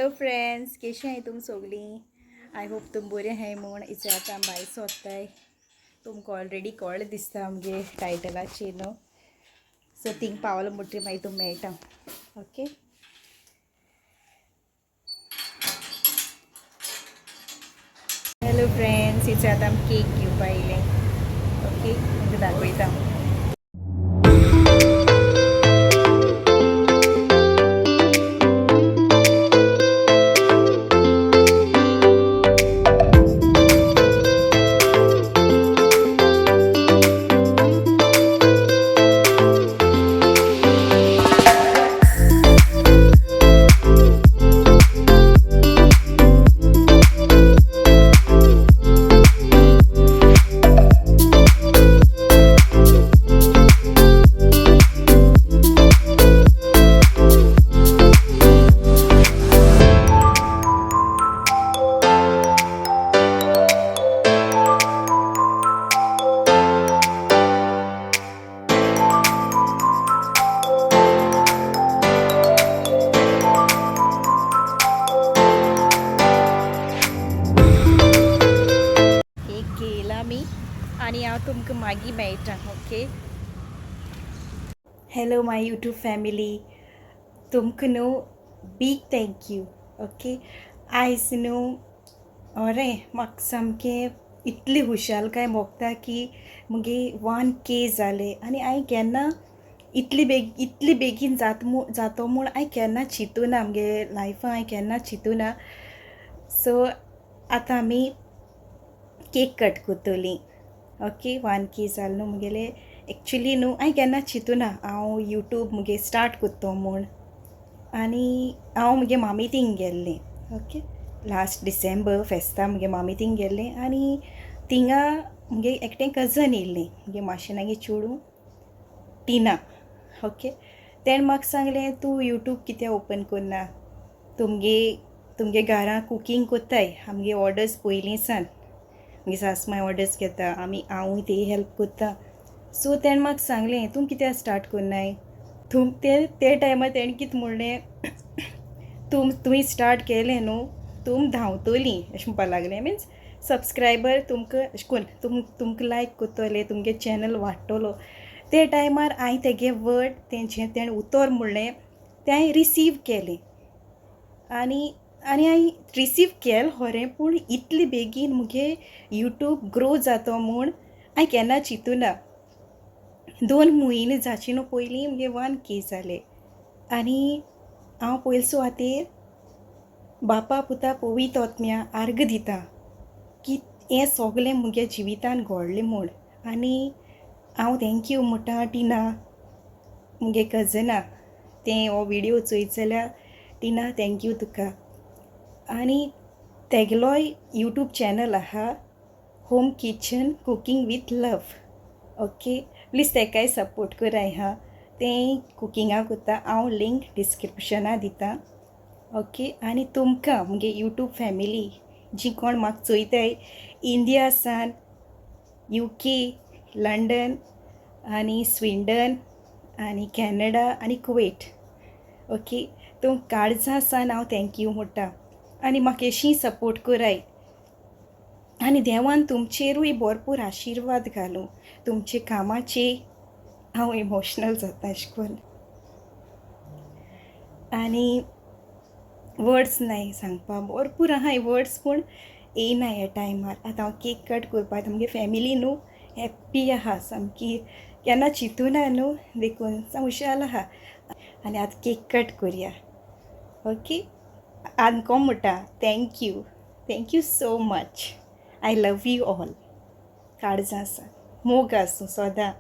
Hello friends, कशी आहे तुम सगळीं? आय होप तुम बरे आहाय म्हूण. इचे आतां भायर सोदताय. तुमकां ऑलरेडी कळ्ळें दिसता आमगे टायटलाचेर न्हू. सो थिंग पावलो म्हणटरी मागीर तुम मेळटा. ओके. हॅलो फ्रेंड्स, इचे आतां आमी केक घेवपा येयलें. ओके, तुमकां दाखयता. मी आणि हांव तुमकां मागीर मेळटा. ओके. हॅलो माय यूट्यूब फॅमिली, तुमकां न्हू बीग थँक्यू. ओके. आयज न्हू अरे म्हाका सामकें इतली खुशालकाय भोगता की मुगे 1K जाले. आनी हांवें केन्ना इतली बेगीन जातो म्हूण हांवें केन्ना चिंतूना. आमगे लायफान हांवें केन्ना चिंतूना. सो आतां आमी केक कट कोत्तोली. ओके. 1K जालें न्हू मुगेले. एक्चुली न्हू हांवें केन्ना चिंतूना हांव यूट्यूब मुगे स्टार्ट कोत्तो म्हूण. आनी हांव मुगे मामी थिंग गेल्लें. ओके. लास्ट डिसेंबर फेस्ता मुगे मामी थिंग गेल्लें. आनी थिंगा मुगे एकटें कजन येयल्लें, मुगे माशेनागे चेडूं टिना. ओके. तेणें म्हाका सांगलें, तूं यूट्यूब कित्याक ओपन कोन्ना? तुमगे घरां कुकींग कोत्ताय. आमगे ऑर्डर्स पयलीं सान मुगे सासमाय ऑर्डर्स घेता. हांवूय ते हेल्प कोत्ता. सो तेणें म्हाका सांगलें, तूं कित्याक स्टार्ट कोन्नाय? ते टायमार तेणें कितें म्हणलें, तुमी स्टार्ट केलें न्हू, तुम धांवतलीं अशें म्हणपा लागलें. मिन्स सबस्क्रायबर तुमकां अशें करून तुमकां लायक कोत्तोले, तुमगे चॅनल वाडटलो. ते टायमार हांवें तेगे वर्ड तेणें उतर म्हणलें तें हांवें रिसीव केलें. आनी हांवें रिसीव केलें खरें, पूण इतली बेगीन मुगे यूट्यूब ग्रो जातो म्हूण हांवें केन्ना चिंतूना. 2 म्हयने जावचे न्हू पयलीं मुगे 1K जालें. आनी हांव पयलसो खातीर बापा पुता पवित्र आत्म्या आर्ग दिता की हें सगलें मुगे जिवितान घडलें म्हूण. आनी हांव थँक्यू म्हणटा टिना, मुगे कजना. तें हो विडियो चोयत जाल्यार टिना थँक्यू तुका. आनी तेगेलोय यूट्यूब चॅनल आहा, home kitchen cooking with love. Okay. Please तेकाय सपोर्ट कराय हा. तें कुकिंगा कोत्ता. हांव लिंक डिस्क्रिप्शना दितां. ओके. आनी तुमकां मुगे यूट्यूब फॅमिली जी कोण म्हाका चोयताय इंडिया सान, UK, लंडन आनी स्विडन आनी कॅनडा आनी कुवेट. ओके. तुम काळजा सान हांव थँक्यू म्हणटा. आनी म्हाका अशीं सपोर्ट कराय. आनी देवान तुमचेरूय भरपूर आशिर्वाद घालूं. तुमचे कामाचे हांव इमोशनल जाता अशें करून. आनी वर्ड्स नाय सांगपा. भरपूर आहाय वर्ड्स, पूण येयना ह्या टायमार. आतां हांव केक कट करपा मुगे फॅमिली न्हू हॅप्पी आहा सामकी. केन्ना चिंतूना न्हू, देखून साम खुशाल आहा. आनी आतां केक कट करया. ओके. आनको म्हणटा thank you so much. I love you all. काळजां आसा. मोग आसूं सोदां.